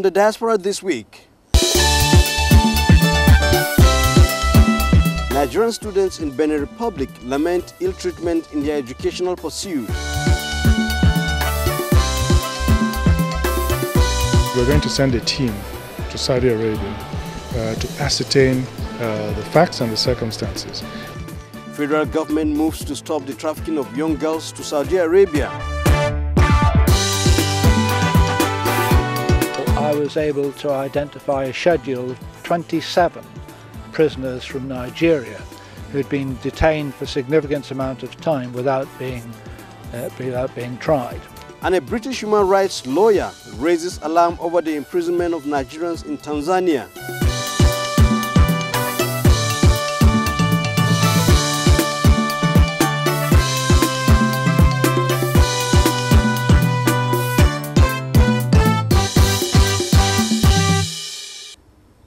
On the Diaspora this week, Nigerian students in Benin Republic lament ill treatment in their educational pursuit. We're going to send a team to Saudi Arabia to ascertain the facts and the circumstances. Federal government moves to stop the trafficking of young girls to Saudi Arabia. I was able to identify a schedule of 27 prisoners from Nigeria who'd been detained for a significant amount of time without being tried. And a British human rights lawyer raises alarm over the imprisonment of Nigerians in Tanzania.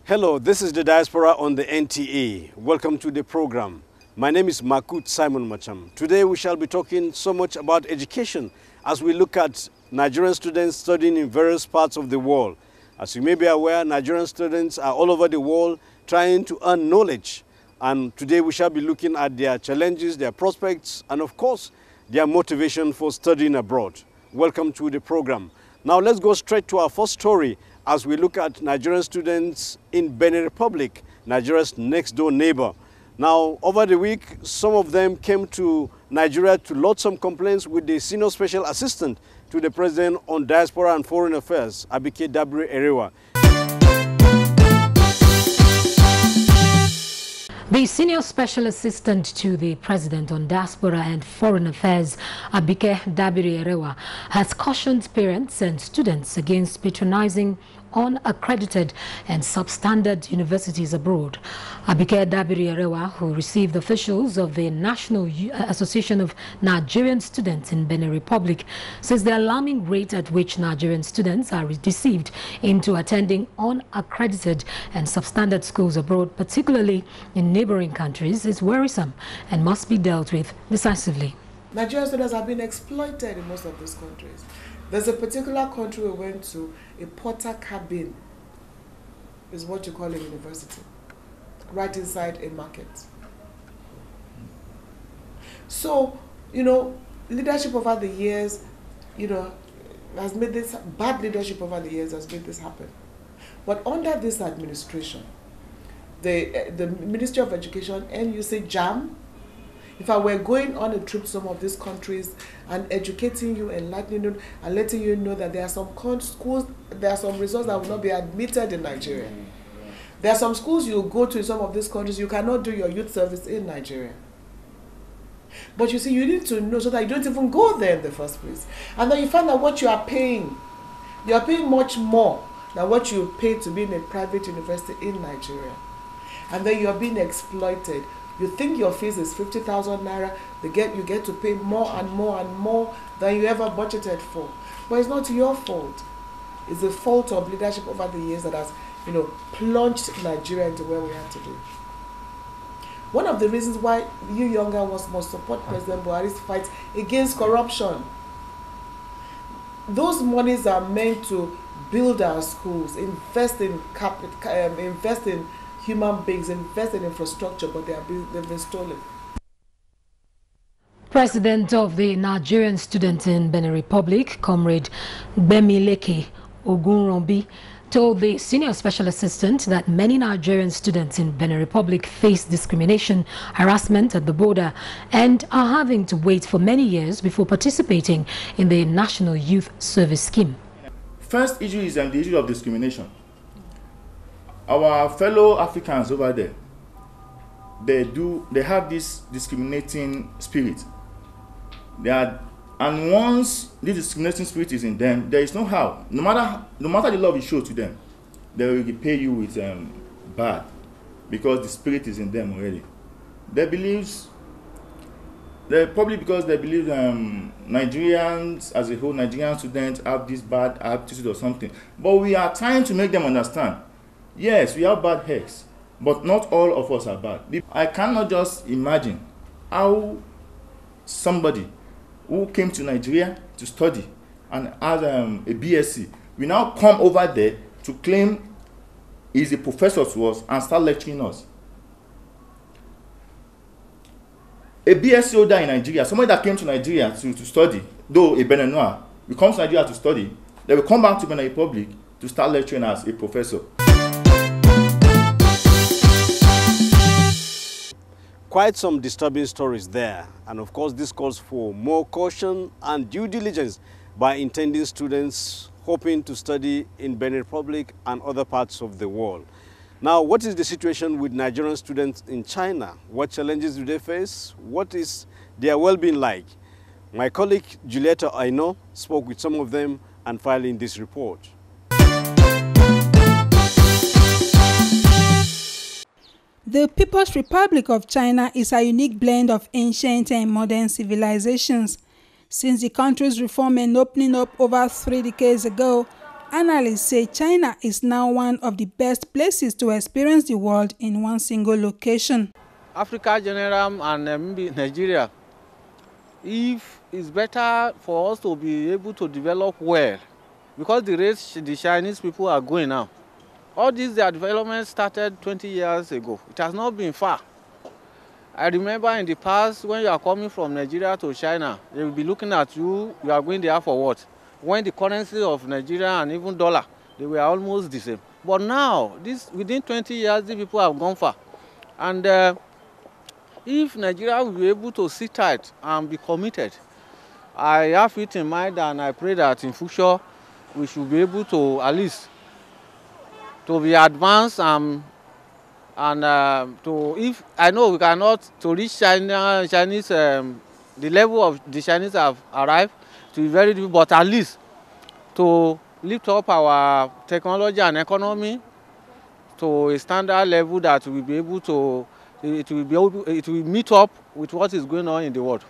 Hello, this is the Diaspora on the NTA. Welcome to the program. My name is Makut Simon Macham. Today we shall be talking so much about education as we look at Nigerian students studying in various parts of the world. As you may be aware, Nigerian students are all over the world trying to earn knowledge. And today we shall be looking at their challenges, their prospects, and of course, their motivation for studying abroad. Welcome to the program. Now let's go straight to our first story as we look at Nigerian students in Benin Republic, Nigeria's next door neighbor. Now, over the week, some of them came to Nigeria to lodge some complaints with the Senior Special Assistant to the President on Diaspora and Foreign Affairs, Abike Dabiri-Erewa. The Senior Special Assistant to the President on Diaspora and Foreign Affairs, Abike Dabiri-Erewa, has cautioned parents and students against patronizing unaccredited and substandard universities abroad. Abike Dabiri-Erewa, who received officials of the National Association of Nigerian Students in Benin Republic, says the alarming rate at which Nigerian students are deceived into attending unaccredited and substandard schools abroad, particularly in neighboring countries, is worrisome and must be dealt with decisively. Nigerian students have been exploited in most of these countries. There's a particular country we went to, a porter cabin is what you call a university, right inside a market. So, leadership over the years, has made this, bad leadership over the years has made this happen. But under this administration, the Ministry of Education, NUC JAM, if I were going on a trip to some of these countries and educating you, enlightening you, and letting you know that there are some schools, there are some resorts that will not be admitted in Nigeria. There are some schools you go to in some of these countries, you cannot do your youth service in Nigeria. But you see, you need to know so that you don't even go there in the first place. And then you find out what you are paying much more than what you pay to be in a private university in Nigeria. And then you are being exploited. You think your fees is 50,000 naira, you get to pay more and more and more than you ever budgeted for. But it's not your fault. It's the fault of leadership over the years that has, plunged Nigeria into where we are today. One of the reasons why you younger ones must support President Buhari's fight against corruption. Those monies are meant to build our schools, invest in capital, invest in human beings, invest in infrastructure, but they've been stolen. President of the Nigerian students in Benin Republic, Comrade Gbemileke Ogunrombi, told the Senior Special Assistant that many Nigerian students in Benin Republic face discrimination, harassment at the border, and are having to wait for many years before participating in the National Youth Service Scheme. First issue is the issue of discrimination. Our fellow Africans over there, they have this discriminating spirit. And once this discriminating spirit is in them, there is no how. No matter the love you show to them, they will pay you with bad, because the spirit is in them already. Probably because they believe Nigerians as a whole, Nigerian students have this bad attitude or something. But we are trying to make them understand. Yes, we have bad heads, but not all of us are bad. I cannot just imagine how somebody who came to Nigeria to study and has a BSc will now come over there to claim he's a professor to us and start lecturing us. A BSc holder in Nigeria, somebody that came to Nigeria to study, though a Beninois, will come to Nigeria to study, they will come back to Benin Republic to start lecturing as a professor. Quite some disturbing stories there, and of course this calls for more caution and due diligence by intending students hoping to study in Benin Republic and other parts of the world. Now, what is the situation with Nigerian students in China? What challenges do they face? What is their well-being like? My colleague Julieta Aino spoke with some of them and filed in this report. The People's Republic of China is a unique blend of ancient and modern civilizations. Since the country's reform and opening up over 3 decades ago, analysts say China is now one of the best places to experience the world in one single location. Africa general and maybe Nigeria, if it's better for us to be able to develop well, because the race the Chinese people are going now. All their development started 20 years ago. It has not been far. I remember in the past, when you are coming from Nigeria to China, they will be looking at you, you are going there for what? When the currency of Nigeria and even dollar, they were almost the same. But now, within 20 years, the people have gone far. And if Nigeria will be able to sit tight and be committed, I have it in mind and I pray that in future, we should be able to at least to be advanced to if I know we cannot to reach Chinese the level of the Chinese have arrived to be very difficult, but at least to lift up our technology and economy to a standard level that we will be able to it will meet up with what is going on in the world.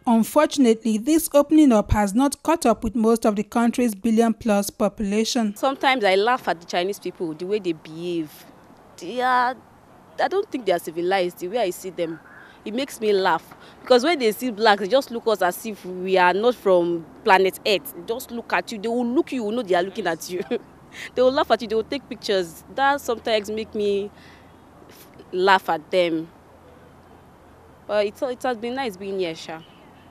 Unfortunately, this opening up has not caught up with most of the country's billion-plus population. Sometimes I laugh at the Chinese people, the way they behave. I don't think they are civilized, the way I see them. It makes me laugh. Because when they see blacks, they just look at us as if we are not from planet Earth. They just look at you. They will look you will know they are looking at you. They will laugh at you. They will take pictures. That sometimes make me laugh at them. But it has been nice being here, Sha.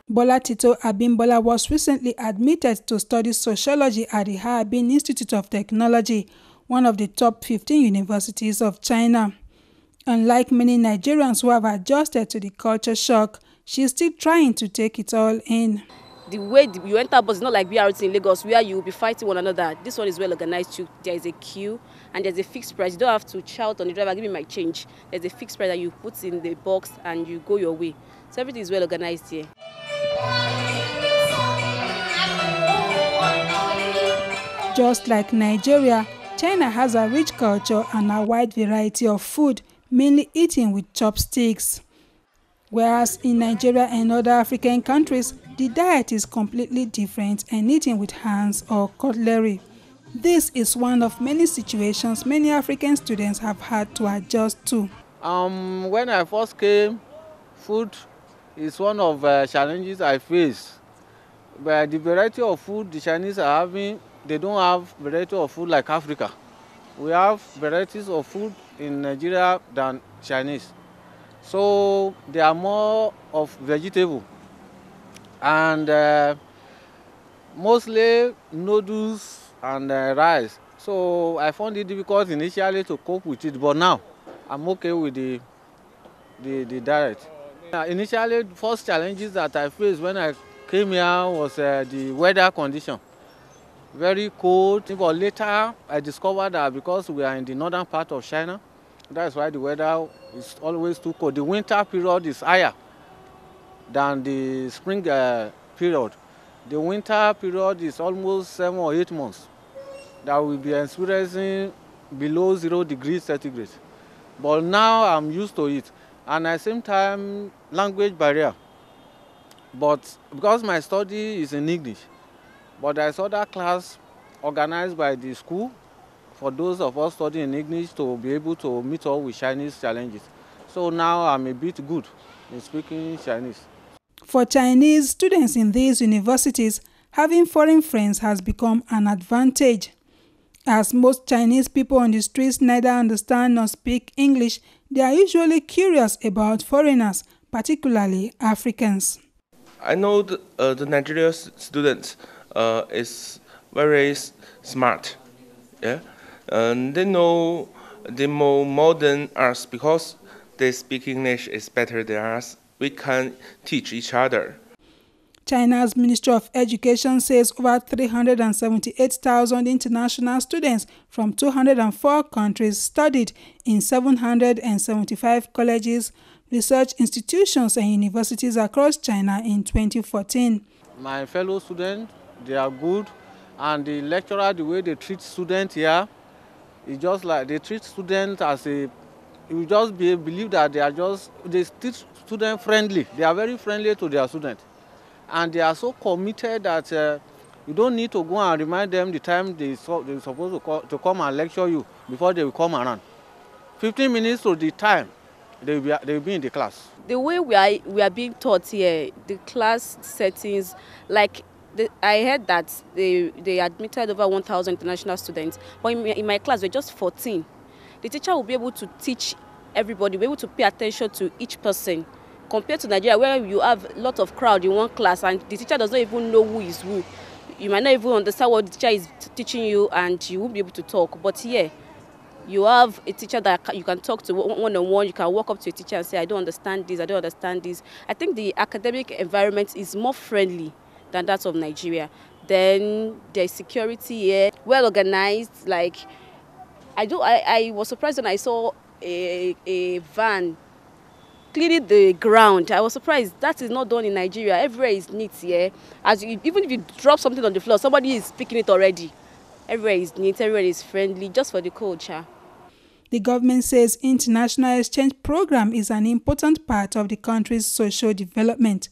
Bola Tito Abimbola was recently admitted to study sociology at the Harbin Institute of Technology, one of the top 15 universities of China. Unlike many Nigerians who have adjusted to the culture shock, she's still trying to take it all in. The way you enter bus is not like BRT in Lagos where you will be fighting one another. This one is well organized too. There is a queue and there's a fixed price. You don't have to shout on the driver, give me my change. There's a fixed price that you put in the box and you go your way. So everything is well organized here. Just like Nigeria, China has a rich culture and a wide variety of food, mainly eaten with chopsticks. Whereas in Nigeria and other African countries, the diet is completely different and eaten with hands or cutlery. This is one of many situations many African students have had to adjust to. When I first came, food is one of the challenges I face. But the variety of food the Chinese are having, they don't have variety of food like Africa. We have varieties of food in Nigeria than Chinese. So they are more of vegetable and mostly noodles and rice. So I found it difficult initially to cope with it, but now I'm okay with the diet. Initially, the first challenges that I faced when I came here was the weather condition. Very cold, but later I discovered that because we are in the northern part of China, that's why the weather is always too cold. The winter period is higher than the spring period. The winter period is almost 7 or 8 months that we'll be experiencing below 0 degrees centigrade. But now I'm used to it. And at the same time, language barrier. But because my study is in English, but there's other class organized by the school for those of us studying English to be able to meet up with Chinese challenges. So now I'm a bit good in speaking Chinese. For Chinese students in these universities, having foreign friends has become an advantage. As most Chinese people on the streets neither understand nor speak English, they are usually curious about foreigners, particularly Africans. I know the Nigerian students is very smart. Yeah, and they know they more than us because they speak English is better than us. We can teach each other. China's Ministry of Education says over 378,000 international students from 204 countries studied in 775 colleges, research institutions and universities across China in 2014. My fellow students, they are good, and the lecturer, the way they treat students here, it's just like they treat students as a, you just believe that they teach student friendly. They are very friendly to their students. And they are so committed that you don't need to go and remind them the time they're supposed to come and lecture you before they will come around. 15 minutes to the time, they will be in the class. The way we are being taught here, the class settings, like I heard that they admitted over 1,000 international students, but in my class we're just 14. The teacher will be able to teach everybody, be able to pay attention to each person. Compared to Nigeria, where you have a lot of crowd in one class and the teacher does not even know who is who. You might not even understand what the teacher is teaching you and you won't be able to talk. But here, you have a teacher that you can talk to one-on-one. You can walk up to a teacher and say, I don't understand this, I don't understand this. I think the academic environment is more friendly than that of Nigeria. Then there's security here, well organized. Like, I was surprised when I saw a van cleaning the ground. I was surprised. That is not done in Nigeria. Everywhere is neat here. Even if you drop something on the floor, somebody is picking it already. Everywhere is neat, everywhere is friendly, just for the culture. The government says international exchange program is an important part of the country's social development.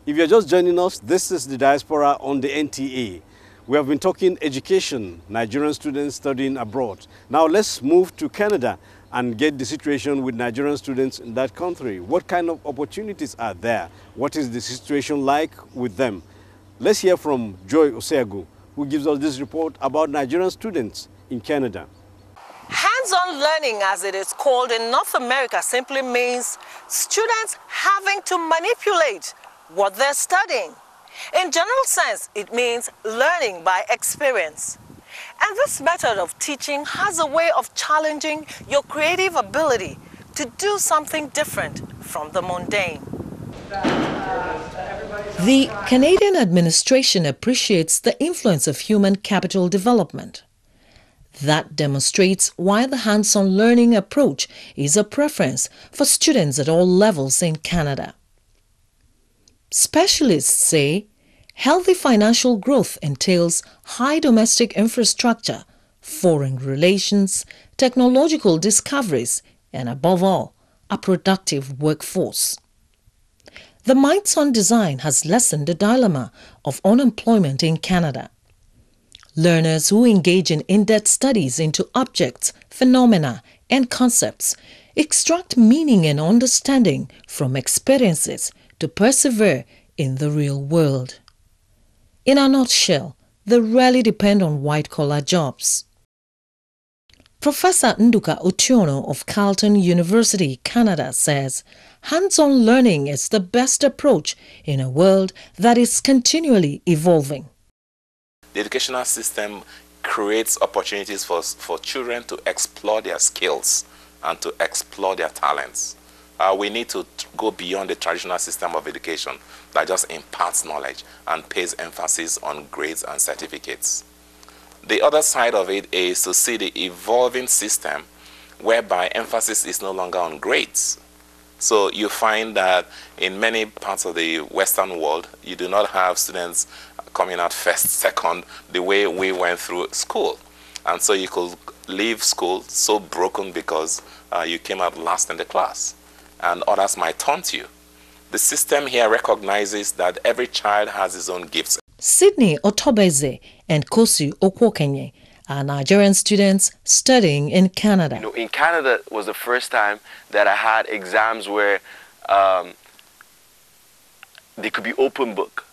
If you're just joining us, this is the Diaspora on the NTA. We have been talking education, Nigerian students studying abroad. Now let's move to Canada and get the situation with Nigerian students in that country. What kind of opportunities are there? What is the situation like with them? Let's hear from Joy Oseagu, who gives us this report about Nigerian students in Canada. Hands-on learning, as it is called in North America, simply means students having to manipulate what they're studying. In general sense, it means learning by experience. And this method of teaching has a way of challenging your creative ability to do something different from the mundane. The Canadian administration appreciates the influence of human capital development. That demonstrates why the hands-on learning approach is a preference for students at all levels in Canada. Specialists say healthy financial growth entails high domestic infrastructure, foreign relations, technological discoveries, and above all, a productive workforce. The Minds-on design has lessened the dilemma of unemployment in Canada. Learners who engage in in-depth studies into objects, phenomena, and concepts extract meaning and understanding from experiences to persevere in the real world. In a nutshell, they rarely depend on white-collar jobs. Professor Nduka Otiono of Carleton University, Canada, says hands-on learning is the best approach in a world that is continually evolving. The educational system creates opportunities for children to explore their skills and to explore their talents. We need to go beyond the traditional system of education that just imparts knowledge and pays emphasis on grades and certificates. The other side of it is to see the evolving system whereby emphasis is no longer on grades. So you find that in many parts of the Western world, you do not have students coming out first, second, the way we went through school. And so you could leave school so broken because you came out last in the class, and others might taunt you. The system here recognizes that every child has his own gifts. Sydney Otobeze and Kosi Okwokenye are Nigerian students studying in Canada. You know, in Canada was the first time that I had exams where they could be open book.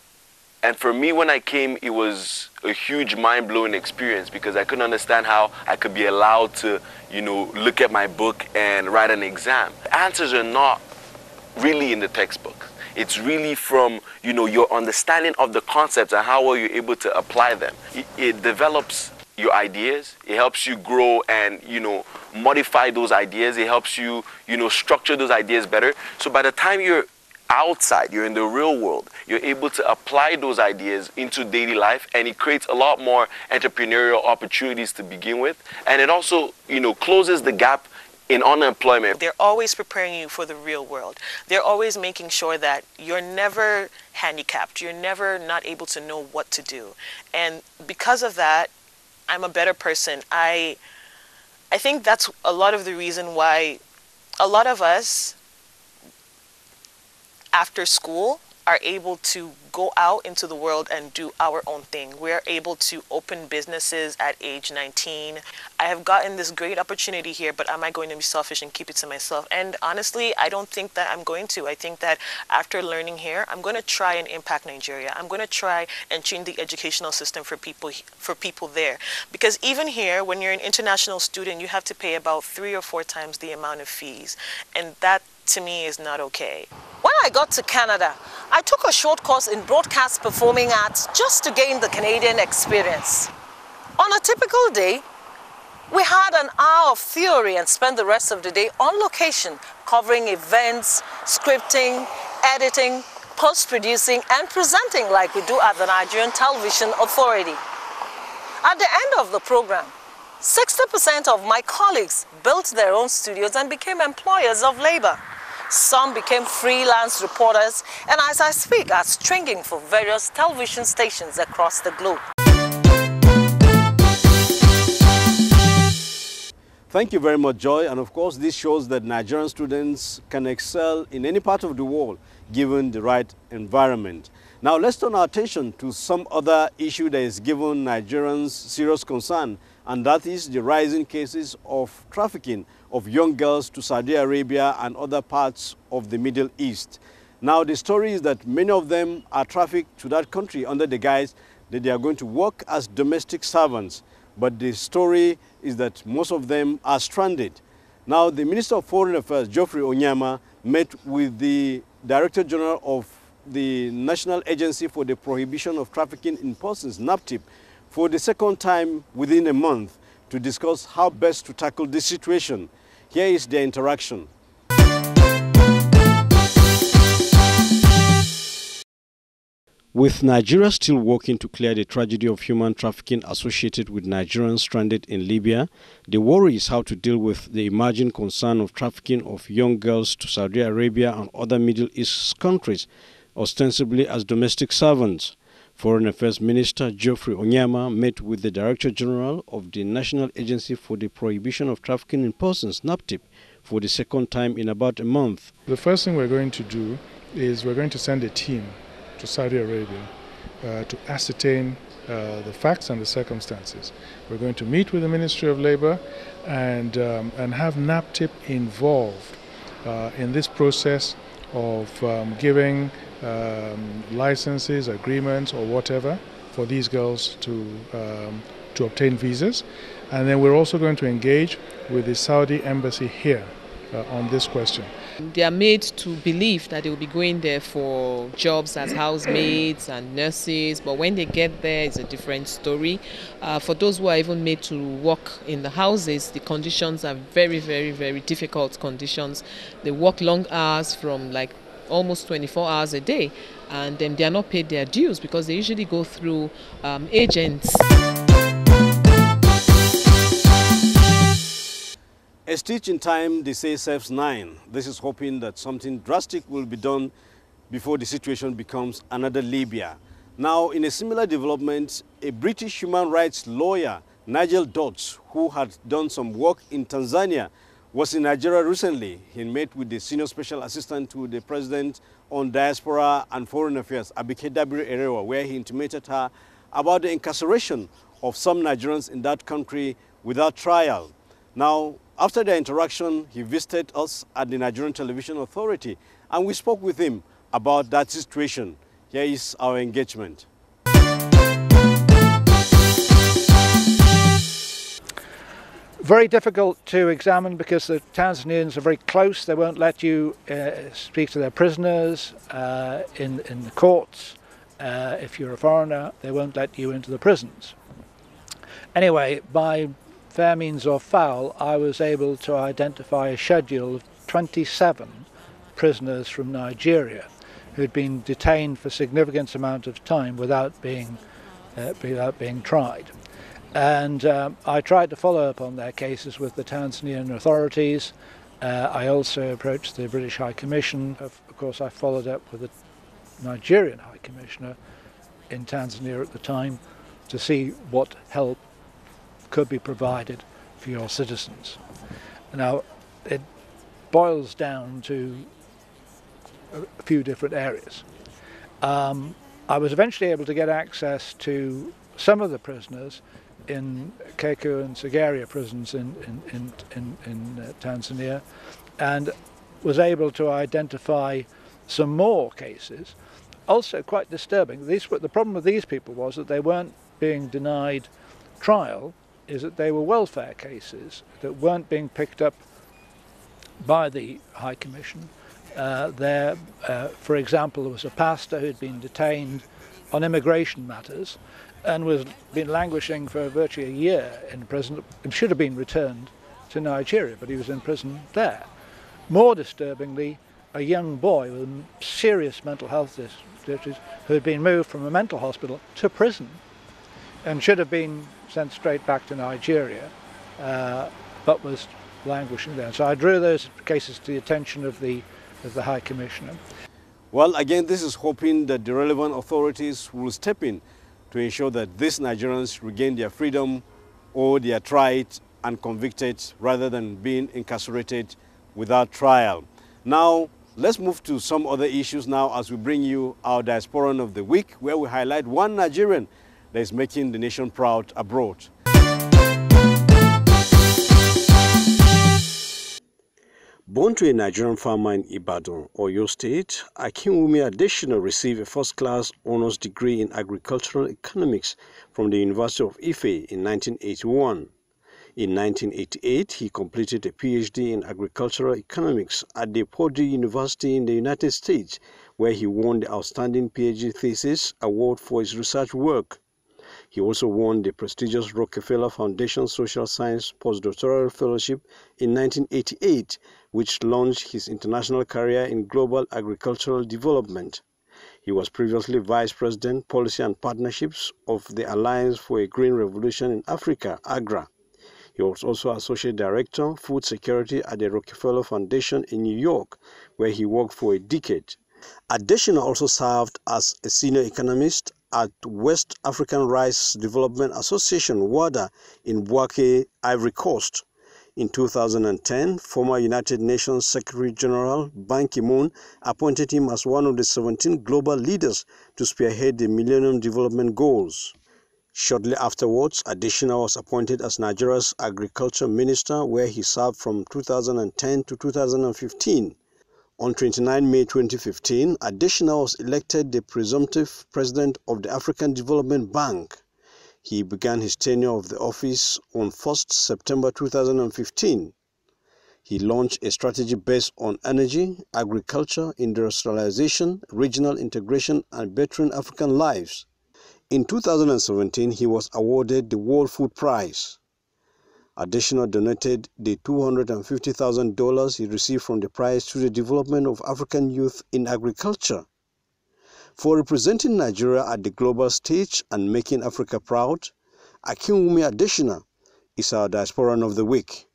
And for me, when I came, it was a huge mind-blowing experience because I couldn't understand how I could be allowed to, you know, look at my book and write an exam. The answers are not really in the textbook. It's really from, you know, your understanding of the concepts and how well you're able to apply them. It develops your ideas. It helps you grow and, you know, modify those ideas. It helps you, you know, structure those ideas better. So by the time you're outside, you're in the real world, you're able to apply those ideas into daily life, and it creates a lot more entrepreneurial opportunities to begin with. And it also, you know, closes the gap in unemployment. They're always preparing you for the real world. They're always making sure that you're never handicapped. You're never not able to know what to do. And because of that, I'm a better person. I think that's a lot of the reason why a lot of us after school are able to go out into the world and do our own thing. We're able to open businesses at age 19. I have gotten this great opportunity here, but am I going to be selfish and keep it to myself? And honestly, I don't think that I'm going to. I think that after learning here, I'm going to try and impact Nigeria. I'm going to try and change the educational system for people there. Because even here, when you're an international student, you have to pay about 3 or 4 times the amount of fees. And that, to me, is not okay. When I got to Canada, I took a short course in broadcast performing arts just to gain the Canadian experience. On a typical day, we had an hour of theory and spent the rest of the day on location, covering events, scripting, editing, post-producing, and presenting like we do at the Nigerian Television Authority. At the end of the program, 60% of my colleagues built their own studios and became employers of labor. Some became freelance reporters, and as I speak, are stringing for various television stations across the globe. Thank you very much, Joy. And of course, this shows that Nigerian students can excel in any part of the world, given the right environment. Now, let's turn our attention to some other issue that is given Nigerians serious concern, and that is the rising cases of trafficking of young girls to Saudi Arabia and other parts of the Middle East. Now, the story is that many of them are trafficked to that country under the guise that they are going to work as domestic servants. But the story is that most of them are stranded. Now, the Minister of Foreign Affairs, Geoffrey Onyema, met with the Director General of the National Agency for the Prohibition of Trafficking in Persons, NAPTIP, for the second time within a month to discuss how best to tackle this situation. Here is their interaction. With Nigeria still working to clear the tragedy of human trafficking associated with Nigerians stranded in Libya, the worry is how to deal with the emerging concern of trafficking of young girls to Saudi Arabia and other Middle East countries, ostensibly as domestic servants. Foreign Affairs Minister Geoffrey Onyema met with the Director General of the National Agency for the Prohibition of Trafficking in Persons, NAPTIP, for the second time in about a month. The first thing we're going to do is we're going to send a team to Saudi Arabia to ascertain the facts and the circumstances. We're going to meet with the Ministry of Labor and have NAPTIP involved in this process of giving licenses, agreements, or whatever for these girls to obtain visas. And then we're also going to engage with the Saudi embassy here on this question. They are made to believe that they will be going there for jobs as housemaids and nurses, but when they get there, it's a different story. For those who are even made to work in the houses, the conditions are very, very, very difficult conditions. They work long hours from like almost 24 hours a day, and they are not paid their dues because they usually go through agents. A stitch in time, they say, saves 9. This is hoping that something drastic will be done before the situation becomes another Libya. Now, in a similar development, a British human rights lawyer, Nigel Dodds, who had done some work in Tanzania, was in Nigeria recently. He met with the Senior Special Assistant to the President on Diaspora and Foreign Affairs, Abike Dabiri-Erewa, where he intimated her about the incarceration of some Nigerians in that country without trial. Now, after the interaction, he visited us at the Nigerian Television Authority, and we spoke with him about that situation. Here is our engagement. Very difficult to examine because the Tanzanians are very close. They won't let you speak to their prisoners in the courts. If you're a foreigner, they won't let you into the prisons. Anyway, by fair means or foul, I was able to identify a schedule of 27 prisoners from Nigeria who'd been detained for a significant amount of time without being tried. And I tried to follow up on their cases with the Tanzanian authorities. I also approached the British High Commission. Of course, I followed up with the Nigerian High Commissioner in Tanzania at the time to see what help could be provided for your citizens. Now, it boils down to a few different areas. I was eventually able to get access to some of the prisoners in Keku and Segeria prisons in Tanzania, and was able to identify some more cases. Also quite disturbing. The problem with these people was that they weren't being denied trial, is that they were welfare cases that weren't being picked up by the High Commission. For example, there was a pastor who'd been detained on immigration matters and was been languishing for virtually a year in prison and should have been returned to Nigeria, but he was in prison there. More disturbingly, a young boy with serious mental health difficulties who had been moved from a mental hospital to prison and should have been sent straight back to Nigeria, but was languishing there. So I drew those cases to the attention of the High Commissioner. Well, again, this is hoping that the relevant authorities will step in to ensure that these Nigerians regain their freedom or they are tried and convicted rather than being incarcerated without trial. Now, let's move to some other issues now as we bring you our Diasporan of the Week, where we highlight one Nigerian that is making the nation proud abroad. Born to a Nigerian farmer in Ibadan, Oyo State, Akinwumi Adesina received a first-class honors degree in agricultural economics from the University of Ife in 1981. In 1988, he completed a PhD in agricultural economics at the Purdue University in the United States, where he won the Outstanding PhD Thesis Award for his research work. He also won the prestigious Rockefeller Foundation Social Science Postdoctoral Fellowship in 1988, which launched his international career in global agricultural development. He was previously Vice President, Policy and Partnerships of the Alliance for a Green Revolution in Africa, AGRA. He was also Associate Director, Food Security at the Rockefeller Foundation in New York, where he worked for a decade. Adesina also served as a senior economist at West African Rice Development Association, WADA, in Bouaké, Ivory Coast. In 2010, former United Nations Secretary General Ban Ki-moon appointed him as one of the 17 global leaders to spearhead the Millennium Development Goals. Shortly afterwards, Adesina was appointed as Nigeria's Agriculture Minister, where he served from 2010 to 2015. On 29 May 2015, Adesina was elected the presumptive president of the African Development Bank. He began his tenure of the office on 1st September 2015. He launched a strategy based on energy, agriculture, industrialization, regional integration, and bettering African lives. In 2017, he was awarded the World Food Prize. Adesina donated the $250,000 he received from the prize to the development of African youth in agriculture. For representing Nigeria at the global stage and making Africa proud, Akinwumi Adesina is our Diasporan of the Week.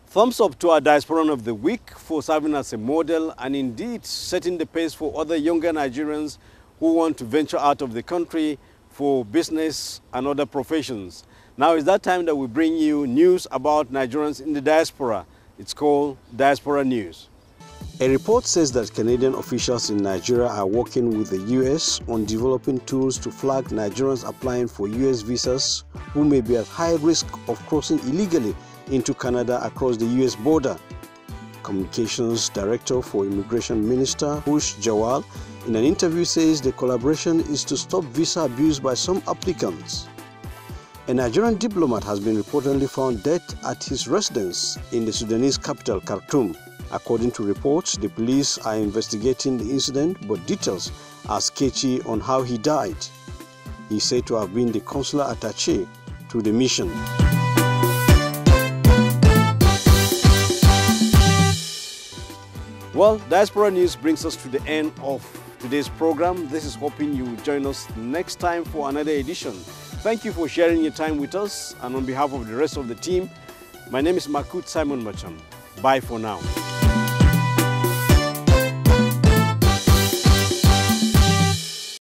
Thumbs up to our Diasporan of the Week for serving as a model and indeed setting the pace for other younger Nigerians who want to venture out of the country for business and other professions. Now is that time that we bring you news about Nigerians in the diaspora. It's called Diaspora News. A report says that Canadian officials in Nigeria are working with the U.S. on developing tools to flag Nigerians applying for U.S. visas who may be at high risk of crossing illegally into Canada across the U.S. border. Communications Director for Immigration Minister Hush Jawal, in an interview says the collaboration is to stop visa abuse by some applicants. A Nigerian diplomat has been reportedly found dead at his residence in the Sudanese capital, Khartoum. According to reports, the police are investigating the incident, but details are sketchy on how he died. He is said to have been the consular attaché to the mission. Well, Diaspora News brings us to the end of today's program. This is hoping you will join us next time for another edition. Thank you for sharing your time with us, and on behalf of the rest of the team, my name is Makut Simon Macham. Bye for now.